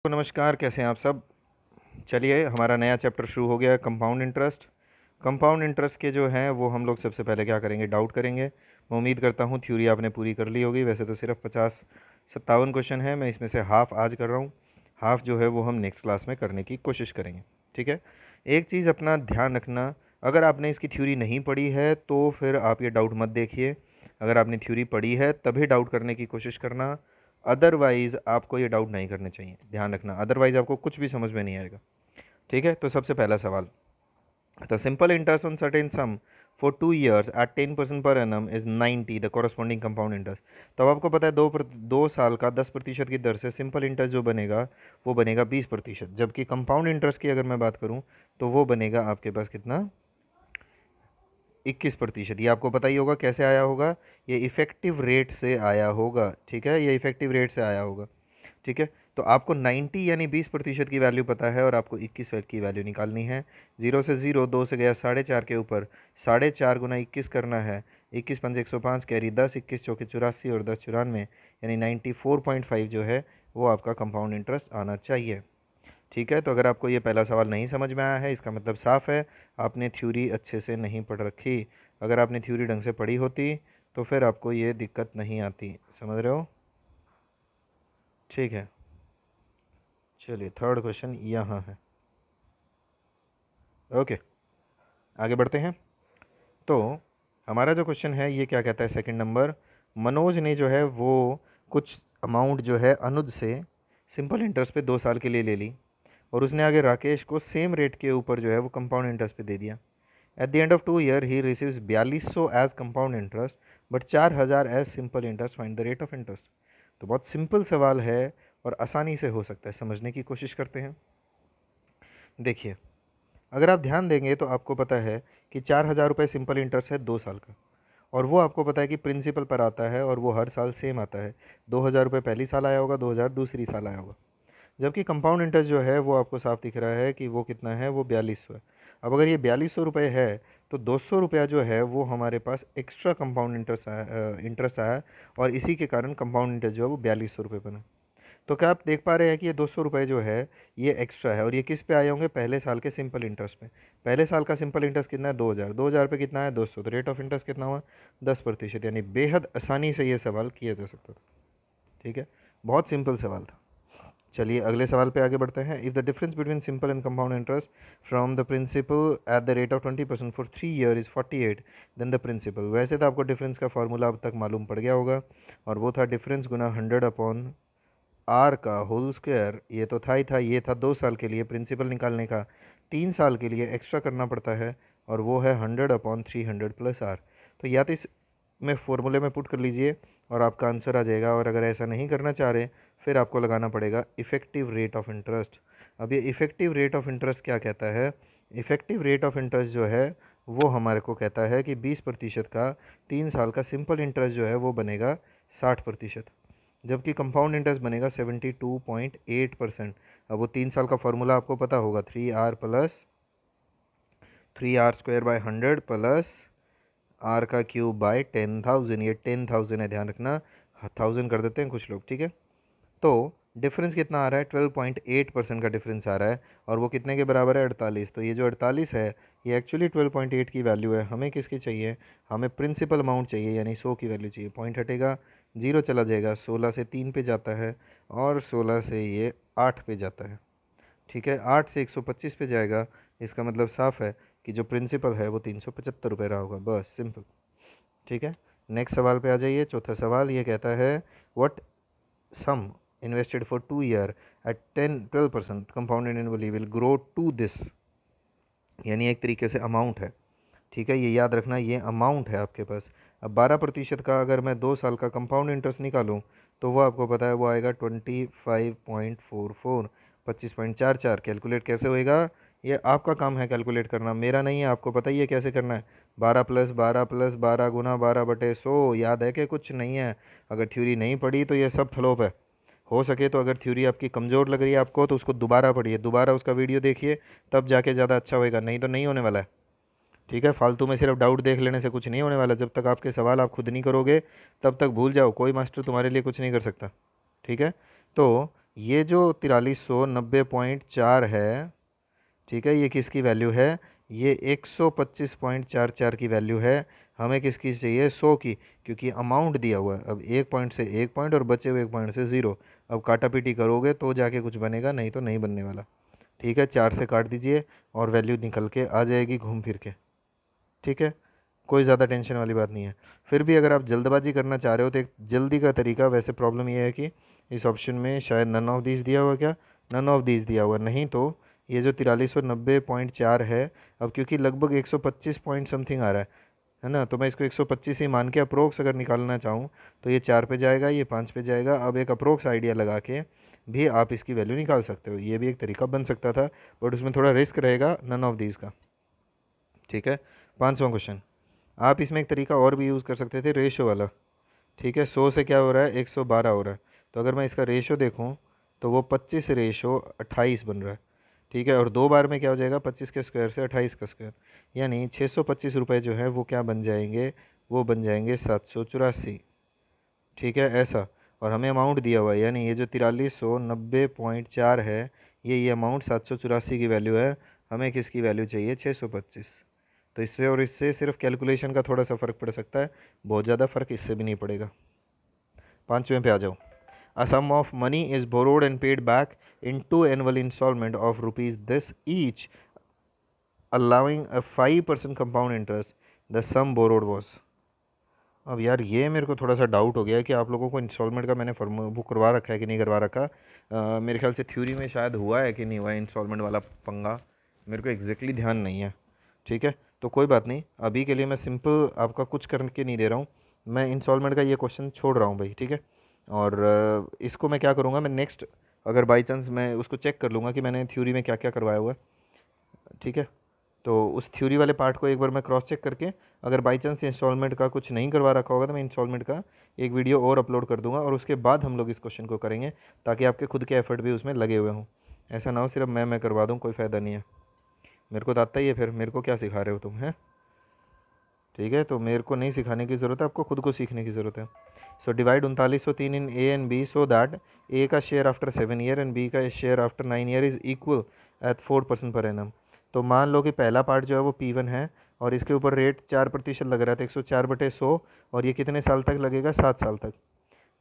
दोस्तों नमस्कार, कैसे हैं आप सब। चलिए हमारा नया चैप्टर शुरू हो गया है, कंपाउंड इंटरेस्ट। कंपाउंड इंटरेस्ट के जो हैं वो हम लोग सबसे पहले क्या करेंगे, डाउट करेंगे। मैं उम्मीद करता हूँ थ्योरी आपने पूरी कर ली होगी। वैसे तो सिर्फ 50-57 क्वेश्चन है, मैं इसमें से हाफ़ आज कर रहा हूँ, हाफ़ जो है वो हम नेक्स्ट क्लास में करने की कोशिश करेंगे। ठीक है। एक चीज़ अपना ध्यान रखना, अगर आपने इसकी थ्योरी नहीं पढ़ी है तो फिर आप ये डाउट मत देखिए। अगर आपने थ्योरी पढ़ी है तभी डाउट करने की कोशिश करना, अदरवाइज़ आपको ये डाउट नहीं करने चाहिए। ध्यान रखना, अदरवाइज़ आपको कुछ भी समझ में नहीं आएगा। ठीक है। तो सबसे पहला सवाल, the simple interest on certain sum for 2 years at 10% per annum is 90 the corresponding compound interest. तो अब आपको पता है 2 साल का 10% की दर से सिंपल इंटरेस्ट जो बनेगा वो बनेगा 20%, जबकि कंपाउंड इंटरेस्ट की अगर मैं बात करूँ तो वो बनेगा आपके पास कितना, 21%। ये आपको पता ही होगा कैसे आया होगा, ये इफ़ेक्टिव रेट से आया होगा। ठीक है, ये इफ़ेक्टिव रेट से आया होगा। ठीक है। तो आपको 90 यानी 20% की वैल्यू पता है और आपको 21 की वैल्यू निकालनी है। 0 से 0, 2 से गया 4.5 के ऊपर, 4.5 गुना 21 करना है। 21 पंजे 105, कैरी 10, 21 चौके 84 और 10 94, यानी 94.5 जो है वो आपका कंपाउंड इंटरेस्ट आना चाहिए। ठीक है। तो अगर आपको ये पहला सवाल नहीं समझ में आया है, इसका मतलब साफ़ है आपने थ्योरी अच्छे से नहीं पढ़ रखी। अगर आपने थ्योरी ढंग से पढ़ी होती तो फिर आपको ये दिक्कत नहीं आती। समझ रहे हो। ठीक है। चलिए थर्ड क्वेश्चन यहाँ है। ओके, आगे बढ़ते हैं। तो हमारा जो क्वेश्चन है ये क्या कहता है, सेकंड नंबर, मनोज ने जो है वो कुछ अमाउंट जो है अनुज से सिंपल इंटरेस्ट पे 2 साल के लिए ले ली और उसने आगे राकेश को सेम रेट के ऊपर जो है वो कंपाउंड इंटरेस्ट पे दे दिया। At the end of 2 year he receives 4200 as compound interest but 4000 as simple interest, find the rate of interest. तो बहुत सिंपल सवाल है और आसानी से हो सकता है, समझने की कोशिश करते हैं। देखिए, अगर आप ध्यान देंगे तो आपको पता है कि 4000 रुपये सिंपल इंटरेस्ट है 2 साल का, और वो आपको पता है कि प्रिंसिपल पर आता है और वो हर साल सेम आता है। 2000 रुपये पहली साल आया होगा, 2000 दूसरी साल आया होगा। जबकि कंपाउंड इंटरेस्ट जो है वो आपको साफ दिख रहा है कि वो कितना है, वो 4200 है। अब अगर ये 4200 रुपये है तो 200 रुपया जो है वो हमारे पास एक्स्ट्रा कंपाउंड इंटरेस्ट आया और इसी के कारण कंपाउंड इंटरेस्ट जो है वो 4200 रुपये बना। तो क्या आप देख पा रहे हैं कि ये 200 रुपये जो है ये एक्स्ट्रा है और ये किस पे आए होंगे, पहले साल के सिंपल इंटरेस्ट पे। पहले साल का सिंपल इंटरेस्ट कितना है, 2000, 2000 पे कितना है, 200, तो रेट ऑफ इंटरेस्ट कितना हुआ, 10%। यानी बेहद आसानी से ये सवाल किया जा सकता था। ठीक है, बहुत सिंपल सवाल था। चलिए अगले सवाल पे आगे बढ़ते हैं। If the difference between simple and compound interest from the principal at the rate of 20% for 3 year is 48, then the principal. वैसे तो आपको डिफरेंस का फॉर्मूला अब तक मालूम पड़ गया होगा और वो था डिफरेंस गुना 100/r का होल स्क्वायर। ये तो था ही था, ये था 2 साल के लिए, प्रिंसिपल निकालने का 3 साल के लिए एक्स्ट्रा करना पड़ता है और वो है 100/300 प्लस r। तो या तो इस में फॉर्मूले में पुट कर लीजिए और आपका आंसर आ जाएगा, और अगर ऐसा नहीं करना चाह रहे फिर आपको लगाना पड़ेगा इफ़ेक्टिव रेट ऑफ इंटरेस्ट। अब ये इफ़ेक्टिव रेट ऑफ इंटरेस्ट क्या कहता है, इफ़ेक्टिव रेट ऑफ इंटरेस्ट जो है वो हमारे को कहता है कि 20% का 3 साल का सिंपल इंटरेस्ट जो है वो बनेगा 60%, जबकि कंपाउंड इंटरेस्ट बनेगा 72.8%। अब वो 3 साल का फॉर्मूला आपको पता होगा, 3r² प्लस r का क्यूब बाय 10,000। ये 10,000 है, ध्यान रखना, 1000 कर देते हैं कुछ लोग। ठीक है। तो डिफरेंस कितना आ रहा है, 12.8% का डिफरेंस आ रहा है और वो कितने के बराबर है, 48। तो ये जो 48 है ये एक्चुअली 12.8 की वैल्यू है। हमें किसकी चाहिए, हमें प्रिंसिपल अमाउंट चाहिए, यानी 100 की वैल्यू चाहिए। पॉइंट हटेगा, 0 चला जाएगा, 16 से 3 पे जाता है और 16 से ये 8 पे जाता है। ठीक है, 8 से 125 पे जाएगा, इसका मतलब साफ है कि जो प्रिंसिपल है वो 375 रुपये रहा होगा, बस सिंपल। ठीक है। नेक्स्ट सवाल पे आ जाइए। चौथा सवाल ये कहता है, what some invested for 2 year at 10-12% compounded annually will grow to this। यानी एक तरीके से अमाउंट है। ठीक है, ये याद रखना, ये अमाउंट है आपके पास। अब 12% का अगर मैं 2 साल का कंपाउंड इंटरेस्ट निकालूं तो वो आपको पता है वो आएगा 25.44, 25.44। कैलकुलेट कैसे होएगा, ये आपका काम है कैलकुलेट करना, मेरा नहीं है। आपको पता ही है कैसे करना है, 12+12+12 गुना 12/100। याद है कि कुछ नहीं है। अगर थ्योरी नहीं पढ़ी तो ये सब फ्लॉप है। हो सके तो अगर थ्योरी आपकी कमज़ोर लग रही है आपको तो उसको दोबारा पढ़िए, दोबारा उसका वीडियो देखिए, तब जाके ज़्यादा अच्छा होएगा, नहीं तो नहीं होने वाला है। ठीक है, फालतू में सिर्फ डाउट देख लेने से कुछ नहीं होने वाला। जब तक आपके सवाल आप खुद नहीं करोगे तब तक भूल जाओ, कोई मास्टर तुम्हारे लिए कुछ नहीं कर सकता। ठीक है। तो ये जो 4390.4 है, ठीक है, ये किसकी वैल्यू है? ये 125.44 की वैल्यू है। हमें किसकी चाहिए? 100 की, क्योंकि अमाउंट दिया हुआ है। अब एक पॉइंट से एक पॉइंट और बचे हुए एक पॉइंट से ज़ीरो। अब काटा पीटी करोगे तो जाके कुछ बनेगा, नहीं तो नहीं बनने वाला। ठीक है, 4 से काट दीजिए और वैल्यू निकल के आ जाएगी घूम फिर के। ठीक है, कोई ज़्यादा टेंशन वाली बात नहीं है। फिर भी अगर आप जल्दबाजी करना चाह रहे हो तो एक जल्दी का तरीका, वैसे प्रॉब्लम ये है कि इस ऑप्शन में शायद नन ऑफ दीज दिया हुआ, क्या नन ऑफ दीज दिया हुआ? नहीं तो ये जो 4390.4 है, अब क्योंकि लगभग 125 पॉइंट समथिंग आ रहा है ना, तो मैं इसको 125 ही मान के अप्रोक्स अगर निकालना चाहूँ तो ये 4 पे जाएगा, ये 5 पे जाएगा। अब एक अप्रोक्स आइडिया लगा के भी आप इसकी वैल्यू निकाल सकते हो, ये भी एक तरीका बन सकता था, बट उसमें थोड़ा रिस्क रहेगा नन ऑफ दीज का। ठीक है, 5वां क्वेश्चन। आप इसमें एक तरीका और भी यूज़ कर सकते थे, रेशो वाला। ठीक है, 100 से क्या हो रहा है? 112 हो रहा है। तो अगर मैं इसका रेशो देखूँ तो वो 25/28 बन रहा है। ठीक है, और दो बार में क्या हो जाएगा? 25 के स्क्वायर से 28 का स्क्वायर, यानी 625 रुपये जो है वो क्या बन जाएंगे? वो बन जाएंगे 784। ठीक है, ऐसा। और हमें अमाउंट दिया हुआ है, यानी ये जो 4390.4 है, ये अमाउंट 784 की वैल्यू है। हमें किसकी वैल्यू चाहिए? 625। तो इससे और इससे सिर्फ कैलकुलेशन का थोड़ा सा फ़र्क पड़ सकता है, बहुत ज़्यादा फ़र्क इससे भी नहीं पड़ेगा। 5वें पे आ जाओ। A sum of money is borrowed and paid back in 2 annual instalment of rupees this each, allowing a 5% compound interest. The sum borrowed was. अब यार ये मेरे को थोड़ा सा डाउट हो गया है कि आप लोगों को इंस्टॉलमेंट का मैंने फॉर्म वो करवा रखा है कि नहीं करवा रखा। मेरे ख्याल से थ्योरी में शायद हुआ है कि नहीं हुआ है इंस्टॉलमेंट वाला पंगा, मेरे को एग्जैक्टली ध्यान नहीं है। ठीक है, तो कोई बात नहीं, अभी के लिए मैं सिंपल आपका कुछ करके नहीं दे रहा हूँ, मैं इंस्टॉलमेंट का ये क्वेश्चन छोड़ रहा हूँ भाई। ठीक है, और इसको मैं क्या करूँगा, मैं नेक्स्ट अगर बाई चांस मैं उसको चेक कर लूँगा कि मैंने थ्योरी में क्या क्या करवाया हुआ है। ठीक है, तो उस थ्योरी वाले पार्ट को एक बार मैं क्रॉस चेक करके, अगर बाई चांस इंस्टॉलमेंट का कुछ नहीं करवा रखा होगा तो मैं इंस्टॉलमेंट का एक वीडियो और अपलोड कर दूंगा, और उसके बाद हम लोग इस क्वेश्चन को करेंगे, ताकि आपके खुद के एफर्ट भी उसमें लगे हुए हों। ऐसा ना हो सिर्फ मैं करवा दूँ, कोई फ़ायदा नहीं है। मेरे को तो आता ही है, फिर मेरे को क्या सिखा रहे हो तुम, हैं? ठीक है, तो मेरे को नहीं सिखाने की ज़रूरत है, आपको खुद को सीखने की ज़रूरत है। So divide 3903 in A and B so that A का share after 7 year and B का share after 9 year is equal at 4% per annum. तो मान लो कि पहला पार्ट जो है वो P1 है, और इसके ऊपर रेट 4% लग रहा था, 104/100, और ये कितने साल तक लगेगा? 7 साल तक।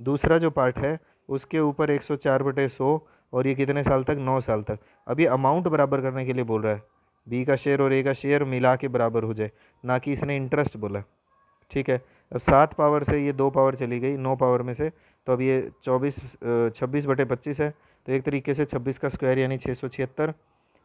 दूसरा जो पार्ट है उसके ऊपर 104/100, और ये कितने साल तक? 9 साल तक। अब ये अमाउंट बराबर करने के लिए बोल रहा है, बी का शेयर और ए का शेयर मिला के बराबर हो जाए, ना कि इसने इंटरेस्ट बोला। ठीक है, अब 7 पावर से ये 2 पावर चली गई 9 पावर में से, तो अब ये 26/25 है, तो एक तरीके से 26 का स्क्वायर यानी 676,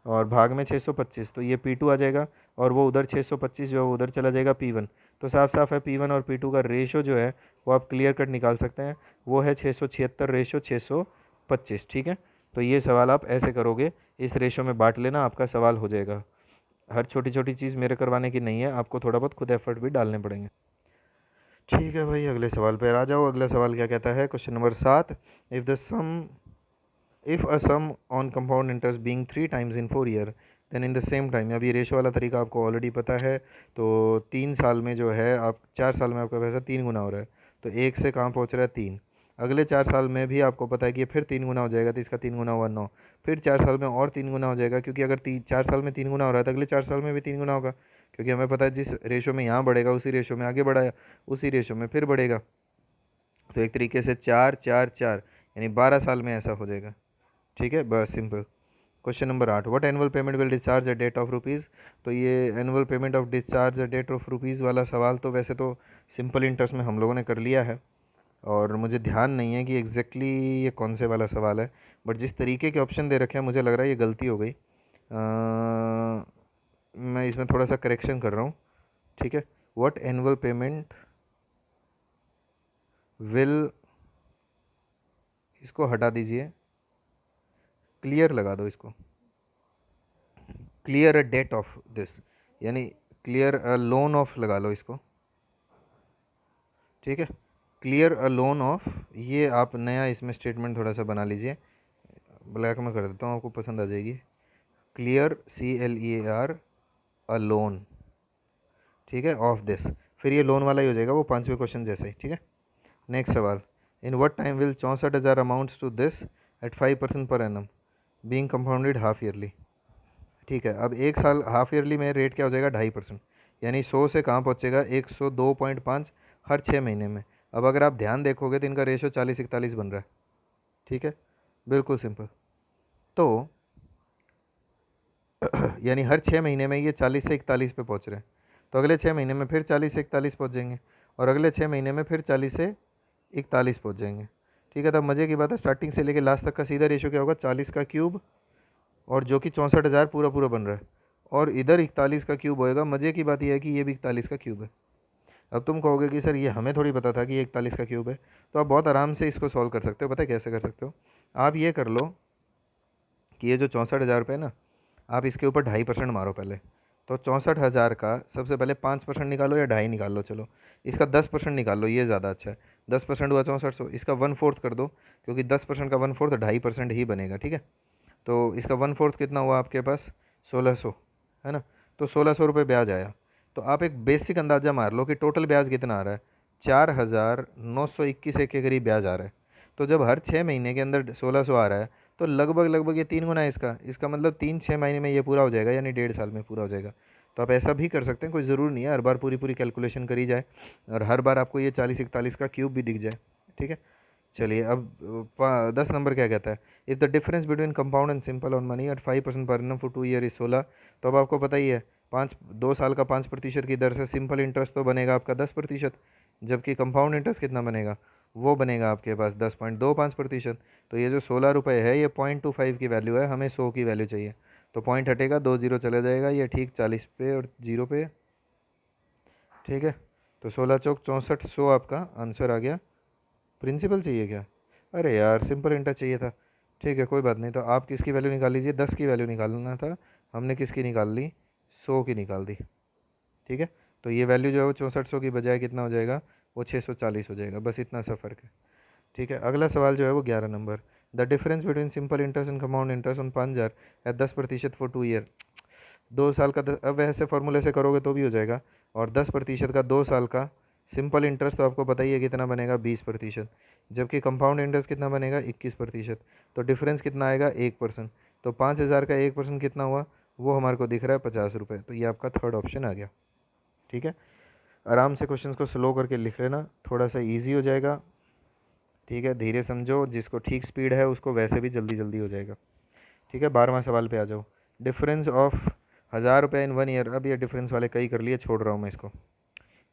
और भाग में 625, तो ये P2 आ जाएगा, और वो उधर 625 जो है वो उधर चला जाएगा P1। तो साफ साफ है P1 और P2 का रेशो जो है वो आप क्लियर कट निकाल सकते हैं, वो है 676 रेशो 625। ठीक है, तो ये सवाल आप ऐसे करोगे, इस रेशो में बांट लेना, आपका सवाल हो जाएगा। हर छोटी छोटी चीज़ मेरे करवाने की नहीं है, आपको थोड़ा बहुत खुद एफर्ट भी डालने पड़ेंगे। ठीक है भाई, अगले सवाल पर आ जाओ। अगला सवाल क्या कहता है? Question number 7। If a sum on compound interest being 3 times in 4 year then in the same time. अब ये रेशो वाला तरीका आपको ऑलरेडी पता है, तो 3 साल में जो है आप 4 साल में आपका पैसा 3 गुना हो रहा है, तो एक से कहाँ पहुँच रहा है? 3। अगले 4 साल में भी आपको पता है कि ये फिर 3 गुना हो जाएगा, तो इसका 3 गुना हुआ 9। फिर 4 साल में और 3 गुना हो जाएगा, क्योंकि अगर 4 साल में 3 गुना हो रहा है तो अगले 4 साल में भी 3 गुना होगा, क्योंकि हमें पता है जिस रेशो में यहाँ बढ़ेगा उसी रेशो में आगे बढ़ाया, उसी रेशो में फिर बढ़ेगा। तो एक तरीके से 4 4 4 यानी 12 साल में ऐसा हो जाएगा। ठीक है, बस simple. Question number 8। What annual payment will discharge at debt of rupees. तो ये annual payment of discharge at debt of rupees वाला सवाल तो वैसे तो सिंपल इंटरेस्ट में हम लोगों ने कर लिया है, और मुझे ध्यान नहीं है कि एग्जैक्टली ये कौन से वाला सवाल है, बट जिस तरीके के ऑप्शन दे रखे हैं मुझे लग रहा है ये गलती हो गई। मैं इसमें थोड़ा सा करेक्शन कर रहा हूँ। ठीक है, व्हाट एनुअल पेमेंट विल, इसको हटा दीजिए, क्लियर लगा दो इसको, clear a debt of this, यानी क्लियर अ लोन ऑफ लगा लो इसको। ठीक है, क्लियर अ लोन ऑफ, ये आप नया इसमें स्टेटमेंट थोड़ा सा बना लीजिए, ब्लैक में कर देता हूँ, आपको पसंद आ जाएगी। क्लियर CLEAR अ लोन। ठीक है, ऑफ दिस, फिर ये लोन वाला ही हो जाएगा, वो 5वें क्वेश्चन जैसे ही। ठीक है, नेक्स्ट सवाल। In what time will 64,000 amounts to this at 5% per annum being compounded half yearly. ठीक है, अब एक साल हाफ ईयरली में रेट क्या हो जाएगा 2.5%, यानी 100 से कहाँ पहुँचेगा 102.5 हर 6 महीने में। अब अगर आप ध्यान देखोगे तो इनका रेशो 40-41 बन रहा है। ठीक है, बिल्कुल सिंपल। तो यानी हर 6 महीने में ये 40 से 41 पे पहुँच रहे हैं, तो अगले 6 महीने में फिर 40 से 41 पहुँच जाएंगे, और अगले 6 महीने में फिर 40 से 41 पहुँच जाएंगे। ठीक है, तब मज़े की बात है, स्टार्टिंग से लेके लास्ट तक का सीधा रेशो क्या होगा 40 का क्यूब, और जो कि 64,000 पूरा पूरा बन रहा है, और इधर 41 का क्यूब होएगा। मज़े की बात यह है कि ये भी 41 का क्यूब है। अब तुम कहोगे कि सर ये हमें थोड़ी पता था कि ये 41 का क्यूब है, तो आप बहुत आराम से इसको सॉल्व कर सकते हो। पता है कैसे कर सकते हो? आप ये कर लो कि ये जो 64,000 रुपये है ना, आप इसके ऊपर 2.5% मारो पहले। तो 64,000 का सबसे पहले 5% निकालो या 2.5 निकाल लो, चलो इसका 10% निकाल लो, ये ज़्यादा अच्छा है। 10% हुआ 6400, इसका 1/4 कर दो, क्योंकि 10% का 1/4 2.5% ही बनेगा। ठीक है, तो इसका 1/4 कितना हुआ आपके पास 1600, है ना। तो 1600 रुपये ब्याज आया। तो आप एक बेसिक अंदाज़ा मार लो कि टोटल ब्याज कितना आ रहा है, 4,921 के करीब ब्याज आ रहा है। तो जब हर 6 महीने के अंदर 1600 आ रहा है, तो लगभग लगभग ये 3 गुना है इसका मतलब 3-6 महीने में ये पूरा हो जाएगा, यानी 1.5 साल में पूरा हो जाएगा। तो आप ऐसा भी कर सकते हैं, कोई ज़रूर नहीं है हर बार पूरी पूरी कैलकुलेशन करी जाए और हर बार आपको ये 40-41 का क्यूब भी दिख जाए। ठीक है, चलिए अब 10 नंबर क्या कहता है, if the difference between compound and simple on money at 5% per annum for 2 year is 16। तो अब आपको पता ही है 2 साल का 5% की दर से सिंपल इंटरेस्ट तो बनेगा आपका 10%, जबकि कंपाउंड इंटरेस्ट कितना बनेगा, वो बनेगा आपके पास 10.25%। तो ये जो 16 रुपये है ये 0.25 की वैल्यू है, हमें 100 की वैल्यू चाहिए। तो पॉइंट हटेगा, 2 जीरो चले जाएगा, ये ठीक 40 पे और 0 पे। ठीक है, तो 16 चौक 64, 100 आपका आंसर आ गया। प्रिंसिपल चाहिए क्या? अरे यार सिंपल इंटरेस्ट चाहिए था। ठीक है, कोई बात नहीं, तो आप किसकी वैल्यू निकाल लीजिए, 10 की वैल्यू निकालना था, हमने किसकी निकाल ली, 100 की निकाल दी। ठीक है, तो ये वैल्यू जो है वो 6400 की बजाय कितना हो जाएगा, वो 640 हो जाएगा, बस इतना सा फ़र्क है। ठीक है, अगला सवाल जो है वो 11 नंबर, the difference between simple interest and compound interest on 5,000 at 10% for 2 year. 2 साल का अब वैसे फॉर्मूले से करोगे तो भी हो जाएगा, और 10% का 2 साल का सिंपल इंटरेस्ट तो आपको पता ही है कितना बनेगा 20%, जबकि कंपाउंड इंटरेस्ट कितना बनेगा 21%। तो डिफरेंस कितना आएगा 1%। तो 5,000 का 1% कितना हुआ, वो हमारे को दिख रहा है 50 रुपये। तो ये आपका थर्ड ऑप्शन आ गया। ठीक है, आराम से क्वेश्चंस को स्लो करके लिख लेना, थोड़ा सा इजी हो जाएगा। ठीक है, धीरे समझो, जिसको ठीक स्पीड है उसको वैसे भी जल्दी जल्दी हो जाएगा। ठीक है, 12वां सवाल पे आ जाओ, डिफरेंस ऑफ 1,000 रुपये इन 1 ईयर। अब ये डिफरेंस वाले कई कर लिए, छोड़ रहा हूँ मैं इसको।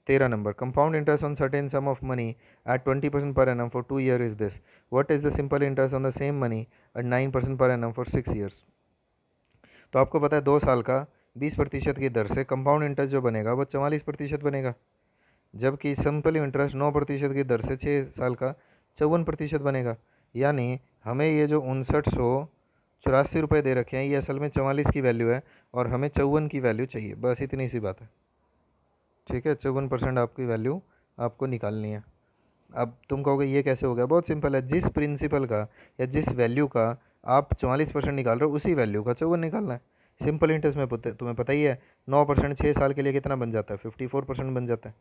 13 number, compound interest on certain some of money eight 20% पर annum for 2 year is this, what is the simple interest on the same money at 9% पर एनम फॉर 6 ईयर्स। तो आपको पता है 2 साल का 20% की दर से कंपाउंड इंटरेस्ट जो बनेगा वो 44% बनेगा, जबकि सिंपल इंटरेस्ट 9% की दर से 6 साल का 54% बनेगा। यानी हमें ये जो 5984 रुपये दे रखे हैं ये असल में 44 की वैल्यू है, और हमें 54 की वैल्यू चाहिए, बस इतनी सी बात है। ठीक है, 54% आपकी वैल्यू आपको निकालनी है। अब तुम कहोगे ये कैसे हो गया, बहुत सिंपल है, जिस प्रिंसिपल का या जिस वैल्यू का आप 44% निकाल रहे हो उसी वैल्यू का 54 निकालना है। सिंपल इंटरेस्ट में तुम्हें पता ही है 9% 6 साल के लिए कितना बन जाता है, 54% बन जाता है।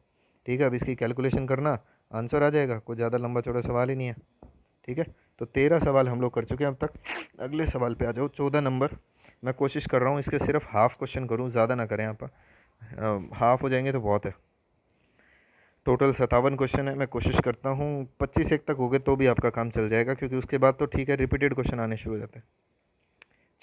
ठीक है, अब इसकी कैलकुलेशन करना, आंसर आ जाएगा, कोई ज़्यादा लंबा चौड़ा सवाल ही नहीं है। ठीक है, तो 13 सवाल हम लोग कर चुके हैं अब तक। अगले सवाल पे आ जाओ, 14 नंबर। मैं कोशिश कर रहा हूँ इसके सिर्फ हाफ क्वेश्चन करूँ, ज़्यादा ना करें, आप हाफ हो जाएंगे तो बहुत है। टोटल 57 क्वेश्चन है, मैं कोशिश करता हूँ 25 एक तक हो गए तो भी आपका काम चल जाएगा, क्योंकि उसके बाद तो ठीक है रिपीटेड क्वेश्चन आने शुरू हो जाते हैं।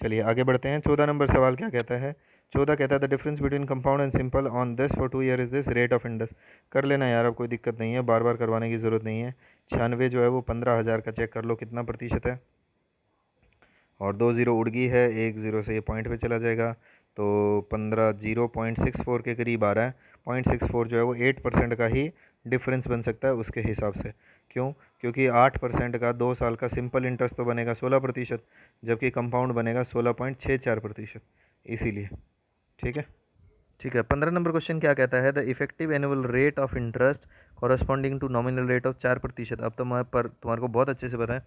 चलिए आगे बढ़ते हैं। 14 नंबर सवाल क्या कहता है, 14 कहता है the difference between compound and simple on this for 2 year is this, rate of interest. कर लेना यार, अब कोई दिक्कत नहीं है, बार बार करवाने की ज़रूरत नहीं है। 96 जो है वो 15,000 का चेक कर लो कितना प्रतिशत है, और 2 ज़ीरो उड़ गई है, 1 ज़ीरो से ये पॉइंट पे चला जाएगा, तो 15 0.64 के करीब आ रहा है। 0.64 जो है वो 8% का ही डिफरेंस बन सकता है उसके हिसाब से। क्यों? क्योंकि 8% का 2 साल का सिंपल इंटरेस्ट तो बनेगा 16%, जबकि कंपाउंड बनेगा 16.64%, इसीलिए। ठीक है, ठीक है। 15 नंबर क्वेश्चन क्या कहता है, the effective annual rate of interest corresponding to nominal rate of 4%। अब तो तुम्हारे को बहुत अच्छे से पता है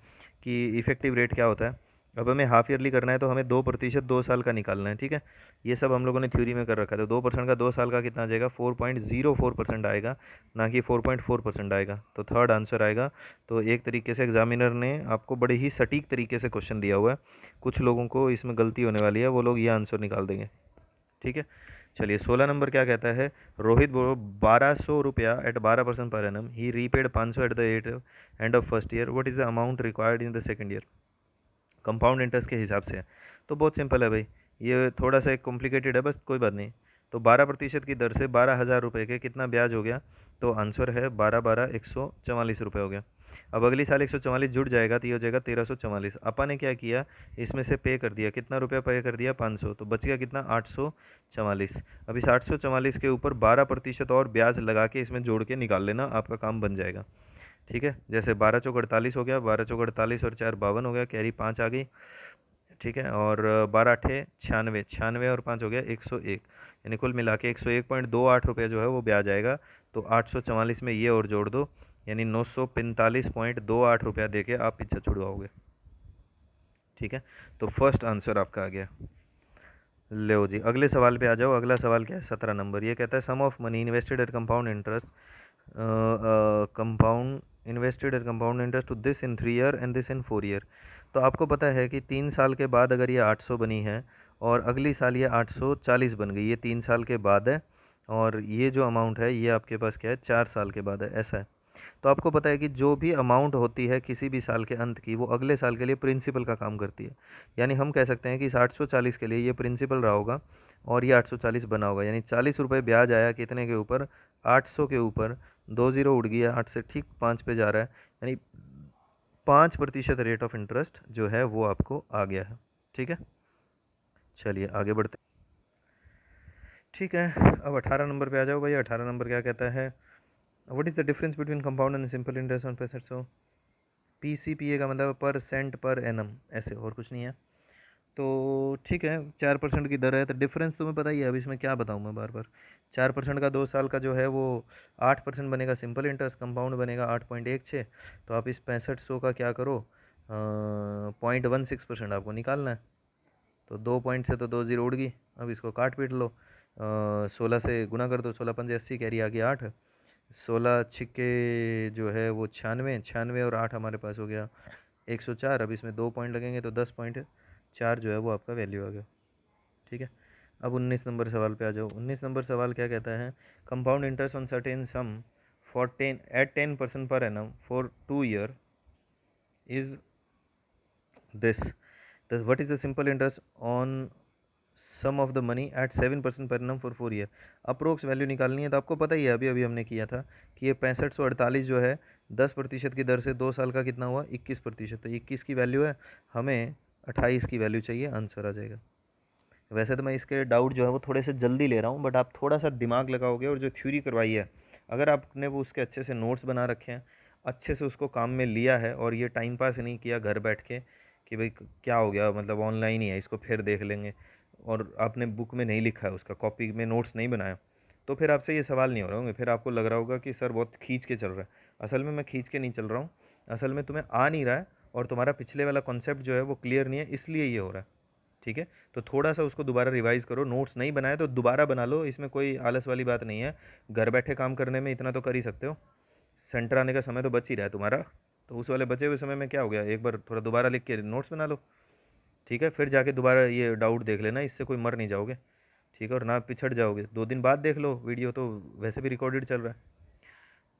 कि इफेक्टिव रेट क्या होता है। अब हमें हाफ ईयरली करना है तो हमें 2% 2 साल का निकालना है, ठीक है। ये सब हम लोगों ने थ्योरी में कर रखा है। तो 2% का 2 साल का कितना आ जाएगा, 4.04% आएगा, ना कि 4.4% आएगा। तो थर्ड आंसर आएगा। तो एक तरीके से एग्जामिनर ने आपको बड़े ही सटीक तरीके से क्वेश्चन दिया हुआ है। कुछ लोगों को इसमें गलती होने वाली है, वो लोग ये आंसर निकाल देंगे, ठीक है। चलिए 16 नंबर क्या कहता है, रोहित बोलो 1200 रुपया at 12% per annum, he repaid 500 at the end of first year, what is the amount required in the second year. Compound interest के हिसाब से है। तो बहुत सिंपल है भाई, ये थोड़ा सा एक कॉम्प्लिकेटेड है, बस कोई बात नहीं। तो 12% की दर से 12,000 रुपये के कितना ब्याज हो गया, तो आंसर है 144 हो गया। अब अगली साल 144 जुड़ जाएगा तो ये हो जाएगा 1344। अपा ने क्या किया, इसमें से पे कर दिया, कितना रुपया पे कर दिया, 500, तो बच गया कितना, 844। अब इस 844 के ऊपर 12% और ब्याज लगा के इसमें जोड़ के निकाल लेना, आपका काम बन जाएगा, ठीक है। जैसे 12 चौक 48 हो गया, 12 चौक 48 और 4 52 हो गया, कैरी 5 आ गई, ठीक है। और 12 अठे 96, 96 और 5 हो गया 101, यानी कुल मिला के 101.28 जो है वो ब्याज आएगा। तो 844 में ये और जोड़ दो, यानी 945.28 दे के आप पीछे छुड़वाओगे, ठीक है। तो फर्स्ट आंसर आपका आ गया। लो जी, अगले सवाल पे आ जाओ। अगला सवाल क्या है, 17 नंबर। ये कहता है sum of money invested at compound interest compound invested at compound interest to this in 3 year and this in 4 year. तो आपको पता है कि 3 साल के बाद अगर ये 800 बनी है और अगली साल ये 840 बन गई, ये 3 साल के बाद है, और ये जो अमाउंट है ये आपके पास क्या है, 4 साल के बाद है, ऐसा है। तो आपको पता है कि जो भी अमाउंट होती है किसी भी साल के अंत की, वो अगले साल के लिए प्रिंसिपल का काम करती है। यानी हम कह सकते हैं कि इस 840 के लिए ये प्रिंसिपल रहा होगा और ये 840 बना होगा, यानी 40 रुपये ब्याज आया कितने के ऊपर, 800 के ऊपर। 2 ज़ीरो उड़ गया, 8 से ठीक 5 पे जा रहा है, यानी 5% रेट ऑफ इंटरेस्ट जो है वो आपको आ गया है, ठीक है। चलिए आगे बढ़ते, ठीक है। अब 18 नंबर पे आ जाओ भाई। 18 नंबर क्या कहता है, what is the difference between compound and simple interest on पैसेट्स। हो PCPA का मतलब पर सेंट पर एनम, ऐसे और कुछ नहीं है। तो ठीक है, 4% की दर है, तो डिफरेंस तुम्हें पता ही है, अब इसमें क्या बताऊँ मैं बार बार। 4% का 2 साल का जो है वो 8% बनेगा सिंपल इंटरेस्ट, कंपाउंड बनेगा 8.16। तो आप इस 6500 का क्या करो, 0.16% आपको निकालना है। तो 2 पॉइंट से तो 2 ज़ीरो उड़ गई, अब इसको काट पीट लो, 16 से गुना कर दो, 16 पंजे 80, कैरी आ गया 8, 16 छिक्के जो है वो 96, 96 और 8 हमारे पास हो गया 104। अब इसमें 2 पॉइंट लगेंगे तो 10.4 जो है वो आपका वैल्यू आ गया, ठीक है। अब 19 नंबर सवाल पे आ जाओ। 19 नंबर सवाल क्या कहता है, compound interest on certain sum for 10% per annum for 2 year is this, what is the simple interest on sum of the money at 7% per annum for 4 year. Approx value निकालनी है। तो आपको पता ही है, अभी अभी हमने किया था कि ये 6548 जो है 10% की दर से 2 साल का कितना हुआ, 21%। तो 21 की वैल्यू है, हमें 28 की वैल्यू चाहिए, आंसर आ जाएगा। वैसे तो मैं इसके डाउट जो है वो थोड़े से जल्दी ले रहा हूँ, बट आप थोड़ा सा दिमाग लगाओगे और जो थ्योरी करवाई है, अगर आपने वो उसके अच्छे से नोट्स बना रखे हैं, अच्छे से उसको काम में लिया है, और ये टाइम पास नहीं किया घर बैठ के कि भाई क्या हो गया, मतलब ऑनलाइन ही है इसको फिर देख लेंगे, और आपने बुक में नहीं लिखा है, उसका कॉपी में नोट्स नहीं बनाया, तो फिर आपसे ये सवाल नहीं हो रहा होंगे। फिर आपको लग रहा होगा कि सर बहुत खींच के चल रहा है। असल में मैं खींच के नहीं चल रहा हूँ, असल में तुम्हें आ नहीं रहा है, और तुम्हारा पिछले वाला कॉन्सेप्ट जो है वो क्लियर नहीं है, इसलिए ये हो रहा है, ठीक है। तो थोड़ा सा उसको दोबारा रिवाइज़ करो, नोट्स नहीं बनाए तो दोबारा बना लो, इसमें कोई आलस वाली बात नहीं है। घर बैठे काम करने में इतना तो कर ही सकते हो, सेंटर आने का समय तो बच ही रहा है तुम्हारा, तो उस वाले बचे हुए समय में क्या हो गया, एक बार थोड़ा दोबारा लिख के नोट्स बना लो, ठीक है। फिर जाके दोबारा ये डाउट देख लेना, इससे कोई मर नहीं जाओगे, ठीक है, और ना पिछड़ जाओगे। 2 दिन बाद देख लो वीडियो, तो वैसे भी रिकॉर्डेड चल रहा है,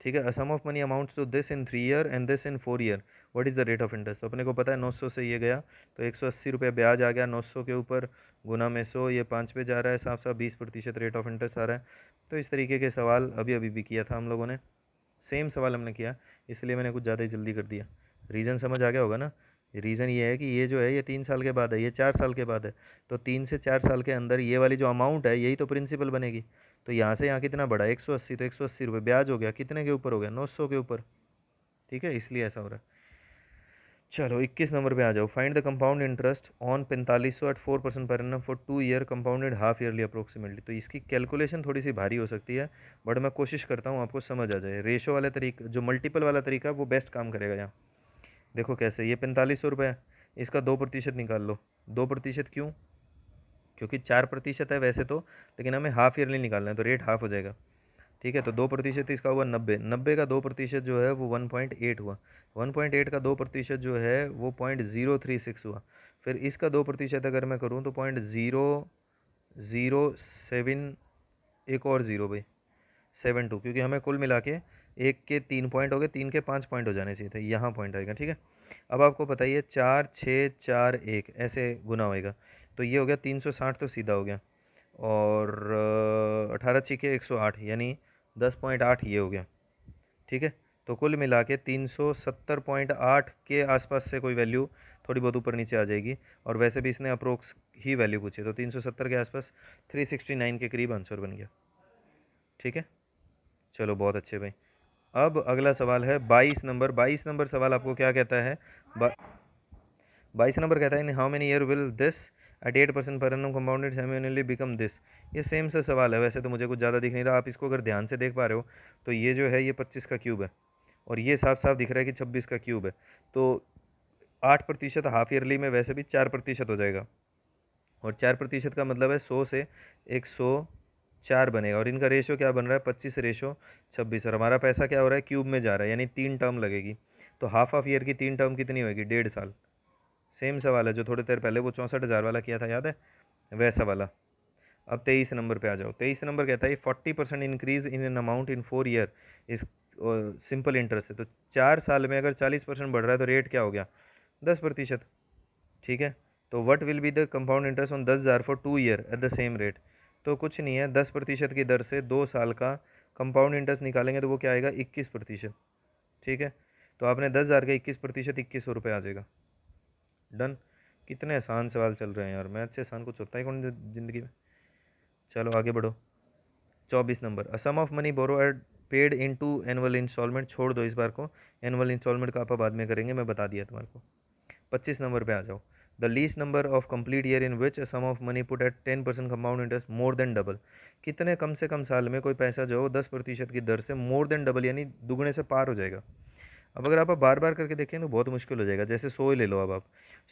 ठीक है। Sum of money amounts to this in 3 year and this in 4 year, what is the rate of interest. तो अपने को पता है 900 से ये गया तो 180 रुपये ब्याज आ गया, 900 के ऊपर गुना में 100, ये 5 पे जा रहा है, साफ साफ 20% रेट ऑफ इंटरेस्ट आ रहा है। तो इस तरीके के सवाल अभी अभी भी किया था हम लोगों ने, सेम सवाल हमने किया, इसलिए मैंने कुछ ज़्यादा ही जल्दी कर दिया। रीज़न समझ आ गया होगा ना। रीज़न ये है कि ये जो है ये 3 साल के बाद है, ये 4 साल के बाद है, तो 3 से 4 साल के अंदर ये वाली जो अमाउंट है यही तो प्रिंसिपल बनेगी। तो यहाँ से यहाँ कितना बढ़ा, 180, तो 180 रुपये ब्याज हो गया, कितने के ऊपर हो गया, 900 के ऊपर, ठीक है, इसलिए ऐसा हो रहा है। चलो 21 नंबर पे आ जाओ। Find the compound interest on 4500 at 4% per annum for 2 year compounded half yearly approximately. तो इसकी कैलकुलेशन थोड़ी सी भारी हो सकती है, बट मैं कोशिश करता हूँ आपको समझ आ जाए। रेशो वाला तरीका, जो मल्टीपल वाला तरीका है वो बेस्ट काम करेगा यहाँ। देखो कैसे, ये 4500 रुपये है, इसका 2% निकाल लो। 2% क्यों? क्योंकि 4% है वैसे तो, लेकिन हमें हाफ ईयरली निकालना है तो रेट हाफ हो जाएगा। ठीक है, तो 2% इसका हुआ 90। 90 का 2% जो है वो 1.8 हुआ। 1.8 का 2% जो है वो 0.036 हुआ। फिर इसका 2% अगर मैं करूँ तो 0.007, एक और ज़ीरो भाई, 72, क्योंकि हमें कुल मिला के एक के 3 पॉइंट हो गए, 3 के 5 पॉइंट हो जाने चाहिए थे, यहाँ पॉइंट आएगा। ठीक है, अब आपको बताइए 4 6 4 1 ऐसे गुना होएगा, तो ये हो गया 360, तो सीधा हो गया। और 18 छिके 108, यानी 10.8 ये हो गया। ठीक है, तो कुल मिला के 370.8 के आसपास से कोई वैल्यू थोड़ी बहुत ऊपर नीचे आ जाएगी। और वैसे भी इसने अप्रोक्स ही वैल्यू पूछी, तो 370 के आसपास 369 के करीब आंसर बन गया। ठीक है, चलो बहुत अच्छे भाई। अब अगला सवाल है 22 नंबर। 22 नंबर सवाल आपको क्या कहता है? 22 नंबर कहता है in how many year will this at 8% per annum compounded semiannually become this. ये सेम सा सवाल है, वैसे तो मुझे कुछ ज़्यादा दिख नहीं रहा। आप इसको अगर ध्यान से देख पा रहे हो तो ये जो है ये 25 का क्यूब है, और ये साफ साफ दिख रहा है कि 26 का क्यूब है। तो 8% हाफ ईयरली में वैसे भी 4% हो जाएगा, और 4% का मतलब है 100 से 104 बनेगा, और इनका रेशो क्या बन रहा है? 25:26। और हमारा पैसा क्या हो रहा है? क्यूब में जा रहा है, यानी 3 टर्म लगेगी। तो हाफ ऑफ ईयर की 3 टर्म कितनी होगी? 1.5 साल। सेम सवाल है जो थोड़ी देर पहले वो 64,000 वाला किया था, याद है? वैसा वाला। अब 23 नंबर पे आ जाओ। 23 नंबर कहता है 40% increase in an amount in 4 year इस सिंपल इंटरेस्ट है। तो 4 साल में अगर 40% बढ़ रहा है तो रेट क्या हो गया? 10%। ठीक है, तो what will be the compound interest on 10,000 for 2 year eight the same rate? तो कुछ नहीं है, 10% की दर से 2 साल का कंपाउंड इंटरेस्ट निकालेंगे तो वो क्या आएगा? 21%। ठीक है, तो आपने 10,000 का 21%, 2100 रुपये आ जाएगा। डन। कितने आसान सवाल चल रहे हैं यार, मैथ से आसान कुछ होता है कौन ज़िंदगी में। चलो आगे बढ़ो। 24 number, a sum of money borrowed paid in two annual installment. छोड़ दो इस बार को, एनुअल इंस्टॉलमेंट का आप बाद में करेंगे, मैं बता दिया तुम्हारे को। 25 नंबर पे आ जाओ। The least number of complete year in which sum of money put at 10% compound interest more than double. कितने कम से कम साल में कोई पैसा जो हो 10% की दर से मोर देन डबल यानी दुगने से पार हो जाएगा। अब अगर आप बार बार करके देखें तो बहुत मुश्किल हो जाएगा। जैसे 100 ले लो, अब आप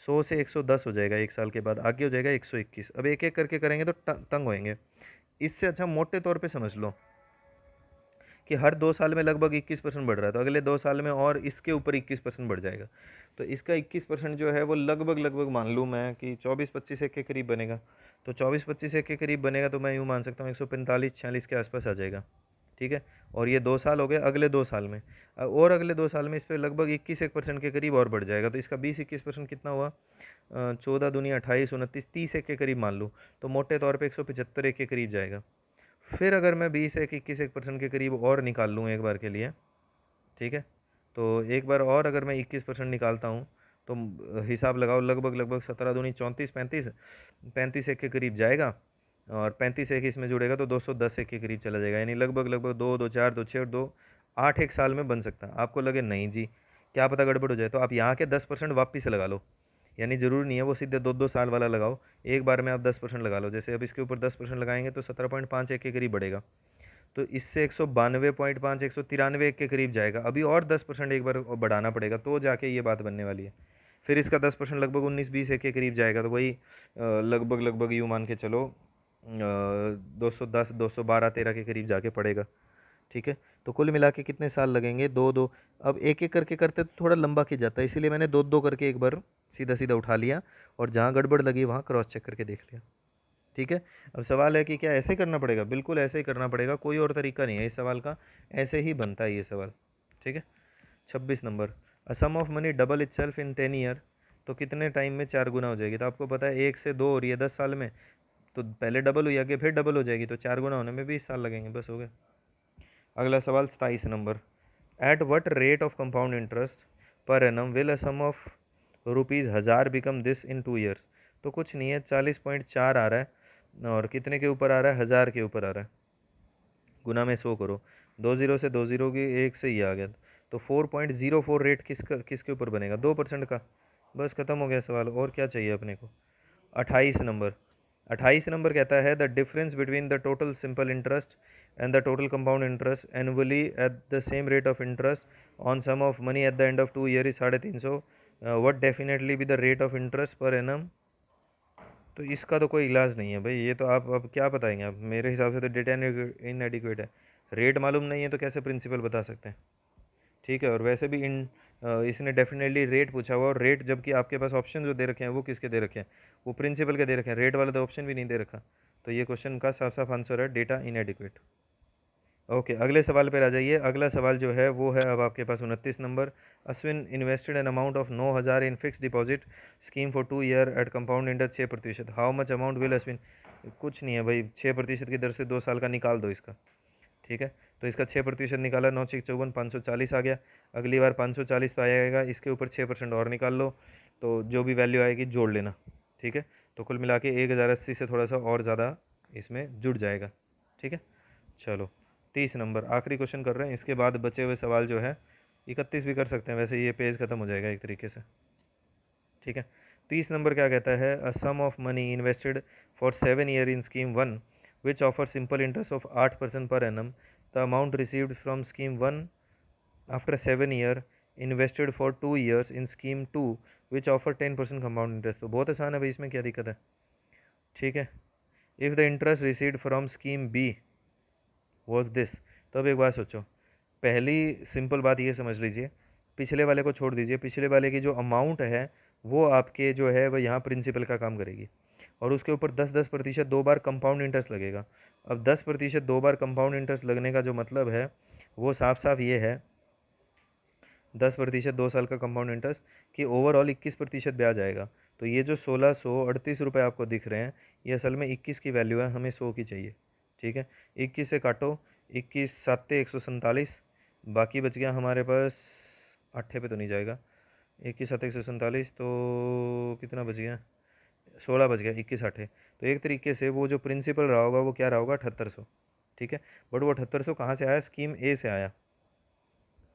100 से 110 हो जाएगा, 1 साल के बाद आगे हो जाएगा 121। अब एक एक करके करेंगे तो तंग होएंगे। इससे अच्छा मोटे तौर पे समझ लो कि हर 2 साल में लगभग 21% बढ़ रहा है, तो अगले 2 साल में और इसके ऊपर 21% बढ़ जाएगा। तो इसका 21% जो है वो लगभग लगभग मान लूँ मैं कि 24-25 के करीब बनेगा। तो 24-25 के करीब बनेगा, तो मैं यूँ मान सकता हूँ 145-46 के आसपास आ जाएगा। ठीक है, और ये 2 साल हो गए। अगले 2 साल में और अगले 2 साल में इस पर लगभग 21% के करीब और बढ़ जाएगा। तो इसका 20-21% कितना हुआ? 14 दूनी 28, 29, 30 के करीब मान लूँ, तो मोटे तौर पे 175 के करीब जाएगा। फिर अगर मैं 20-21% के करीब और निकाल लूँ एक बार के लिए, ठीक है, तो एक बार और अगर मैं 21% निकालता हूँ तो हिसाब लगाओ, लगभग लगभग 17 दूनी 34, 35, 35 एक के करीब जाएगा, और 35 एक इसमें जुड़ेगा तो 210 एक के करीब चला जाएगा। यानी लगभग लगभग 2 2 4 2 6 और 2 8 एक साल में बन सकता है। आपको लगे नहीं जी क्या पता गड़बड़ हो जाए, तो आप यहाँ के 10% वापस से लगा लो। यानी ज़रूरी नहीं है वो सीधे 2 2 साल वाला लगाओ, एक बार में आप 10% लगा लो। जैसे अब इसके ऊपर 10% लगाएंगे तो 17.5 एक के करीब बढ़ेगा, तो इससे 192.5, 193 के करीब जाएगा। अभी और 10% एक बार बढ़ाना पड़ेगा तो जाके ये बात बनने वाली है। फिर इसका 10% लगभग 19-20 एक के करीब जाएगा, तो वही लगभग लगभग यूँ मान के चलो 210, 212, 13 के करीब जाके पड़ेगा। ठीक है, तो कुल मिला के कितने साल लगेंगे? 2 2। अब एक एक करके करते तो थोड़ा लंबा खिंच जाता है, इसीलिए मैंने 2 2 करके एक बार सीधा सीधा उठा लिया, और जहाँ गड़बड़ लगी वहाँ क्रॉस चेक करके देख लिया। ठीक है, अब सवाल है कि क्या ऐसे ही करना पड़ेगा? बिल्कुल ऐसे ही करना पड़ेगा, कोई और तरीका नहीं है इस सवाल का, ऐसे ही बनता है ये सवाल। ठीक है, 26 number, a sum of money double itself in 10 year. तो कितने टाइम में 4 गुना हो जाएगी? तो आपको पता है 1 से 2 हो रही है 10 साल में, तो पहले डबल हुई, आगे फिर डबल हो जाएगी, तो 4 गुना होने में 20 साल लगेंगे, बस हो गया। अगला सवाल 27 number, at what rate of compound interest per annum will a sum of ₹1000 become this in 2 years. तो कुछ नहीं है, 40.4 आ रहा है, और कितने के ऊपर आ रहा है? 1000 के ऊपर आ रहा है। गुना में 100 करो, 2 ज़ीरो से 2 ज़ीरो की एक से ही आ गया, तो 4.04 रेट किसके ऊपर बनेगा? 2% का। बस ख़त्म हो गया सवाल, और क्या चाहिए अपने को। 28 नंबर, 28 नंबर कहता है the difference between the total simple interest and the total compound interest annually at the same rate of interest on sum of money at the end of 2 year is 350 what definitely be the rate of interest per annum. तो इसका तो कोई इलाज नहीं है भाई, ये तो आप अब क्या बताएंगे आप, मेरे हिसाब से तो डेटा इनएडिक्वेट है। रेट मालूम नहीं है तो कैसे प्रिंसिपल बता सकते हैं। ठीक है, और वैसे भी इसने डेफिनेटली रेट पूछा हुआ, और रेट जबकि आपके पास ऑप्शन जो दे रखे हैं वो किसके दे रखे हैं, वो प्रिंसिपल के दे रखे हैं, रेट वाला तो ऑप्शन भी नहीं दे रखा। तो ये क्वेश्चन का साफ साफ आंसर है डेटा इनएडिक्वेट। ओके, अगले सवाल पर आ जाइए। अगला सवाल जो है वो है अब आपके पास 29 number. Ashwin invested an amount of 9,000 in fix deposit scheme for 2 year at compound interest 6%। How much amount will Ashwin. कुछ नहीं है भाई, 6% की दर से 2 साल का निकाल दो इसका। ठीक है, तो इसका 6% निकाला, 9×6 = 540 आ गया। अगली बार 540 तो आएगा, इसके ऊपर 6% और निकाल लो, तो जो भी वैल्यू आएगी जोड़ लेना। ठीक है, तो कुल मिला के 1080 से थोड़ा सा और ज़्यादा इसमें जुड़ जाएगा। ठीक है, चलो 30 नंबर आखिरी क्वेश्चन कर रहे हैं, इसके बाद बचे हुए सवाल जो है 31 भी कर सकते हैं, वैसे ये पेज ख़त्म हो जाएगा एक तरीके से। ठीक है, 30 नंबर क्या कहता है, a sum of money invested for 7 year in scheme 1 which offer simple interest of 8% per annum. The amount received from scheme 1 after 7 year invested for 2 years in scheme 2 which offer 10% compound interest. तो बहुत आसान है भाई, इसमें क्या दिक्कत है। ठीक है, if the interest received from scheme B was this. तो अब एक बात सोचो, पहली सिंपल बात ये समझ लीजिए, पिछले वाले को छोड़ दीजिए, पिछले वाले की जो अमाउंट है वो आपके जो है वह यहाँ प्रिंसिपल का काम करेगी, और उसके ऊपर 10-10% 2 बार कंपाउंड इंटरेस्ट लगेगा। अब 10% 2 बार कंपाउंड इंटरेस्ट लगने का जो मतलब है वो साफ साफ ये है, 10% 2 साल का कंपाउंड इंटरेस्ट कि ओवरऑल 21% ब्याज आएगा। तो ये जो 1638 रुपये आपको दिख रहे हैं, ये असल में 21 की वैल्यू है, हमें 100 की चाहिए। ठीक है, 21 से काटो, 21 7 147, बाकी बच गया हमारे पास, 8 पे तो नहीं जाएगा, 21 7 147, तो कितना बच गया, 16 बच गया, 21 8। तो एक तरीके से वो जो प्रिंसिपल रहा होगा वो क्या रहा होगा, 7800। ठीक है, बट वो 7800 कहाँ से आया, स्कीम ए से आया।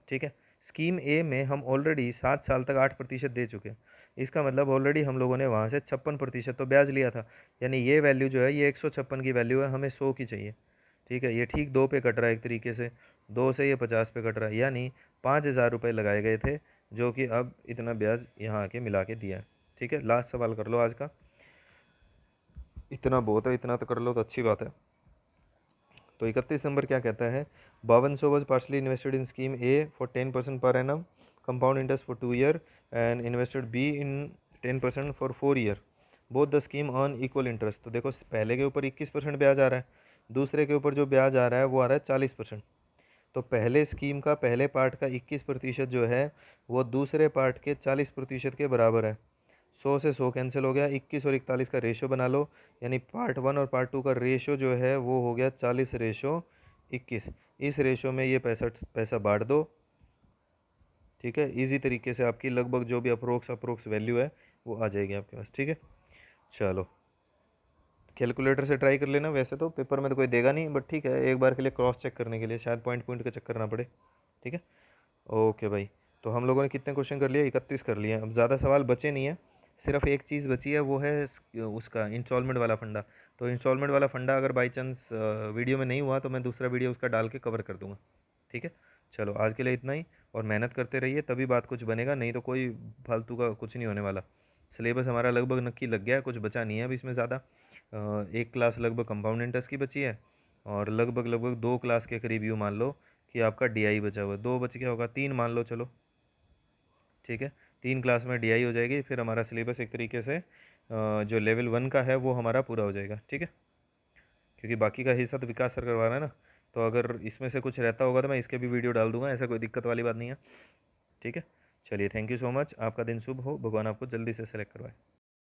ठीक है, स्कीम ए में हम ऑलरेडी 7 साल तक 8% दे चुके हैं, इसका मतलब ऑलरेडी हम लोगों ने वहाँ से 56% तो ब्याज लिया था, यानी ये वैल्यू जो है ये 156 की वैल्यू है, हमें 100 की चाहिए। ठीक है, ये ठीक 2 पे कट रहा है एक तरीके से, 2 से ये 50 पे कट रहा है, यानी 5,000 रुपये लगाए गए थे, जो कि अब इतना ब्याज यहाँ आके मिला के दिया है। ठीक है, लास्ट सवाल कर लो आज का, इतना बहुत है, इतना तो कर लो तो अच्छी बात है। तो 31 नंबर क्या कहता है, 5200 was partially invested in scheme A for 10% per annum compound interest for 2 year and invested be in 10% for 4 year, both the scheme earn equal interest. तो देखो पहले के ऊपर 21% ब्याज आ रहा है, दूसरे के ऊपर जो ब्याज आ रहा है वो आ रहा है 40%। तो पहले स्कीम का पहले पार्ट का 21% जो है वो दूसरे पार्ट के 40% के बराबर है। 100 से 100 कैंसिल हो गया, 21 और 41 का रेशो बना लो, यानी पार्ट 1 और पार्ट 2 का रेशो जो है वो हो गया 40:21। इस रेशो में ये पैसा पैसा बांट दो। ठीक है, इजी तरीके से आपकी लगभग जो भी अप्रोक्स वैल्यू है वो आ जाएगी आपके पास। ठीक है, चलो कैलकुलेटर से ट्राई कर लेना, वैसे तो पेपर में तो कोई देगा नहीं, बट ठीक है एक बार के लिए क्रॉस चेक करने के लिए, शायद पॉइंट पॉइंट का चेक करना पड़े। ठीक है, ओके भाई, तो हम लोगों ने कितने क्वेश्चन कर लिए, 31 कर लिए। अब ज़्यादा सवाल बचे नहीं है, सिर्फ एक चीज़ बची है, वो है उसका इंस्टॉलमेंट वाला फंडा। तो इंस्टॉलमेंट वाला फंडा अगर बाई चांस वीडियो में नहीं हुआ तो मैं दूसरा वीडियो उसका डाल के कवर कर दूंगा। ठीक है, चलो आज के लिए इतना ही, और मेहनत करते रहिए तभी बात कुछ बनेगा, नहीं तो कोई फालतू का कुछ नहीं होने वाला। सिलेबस हमारा लगभग नक्की लग गया है, कुछ बचा नहीं है अभी इसमें ज़्यादा। एक क्लास लगभग कंपाउंड इंटरेस्ट की बची है, और लगभग लगभग 2 क्लास के करीब यूँ मान लो कि आपका डीआई बचा हुआ है, 2 बच गया होगा, 3 मान लो चलो। ठीक है, 3 क्लास में डीआई हो जाएगी, फिर हमारा सिलेबस एक तरीके से जो लेवल 1 का है वो हमारा पूरा हो जाएगा। ठीक है, क्योंकि बाकी का हिस्सा तो विकास सर करवा रहा है ना, तो अगर इसमें से कुछ रहता होगा तो मैं इसके भी वीडियो डाल दूंगा, ऐसा कोई दिक्कत वाली बात नहीं है। ठीक है, चलिए थैंक यू सो मच, आपका दिन शुभ हो, भगवान आपको जल्दी से सेलेक्ट करवाए।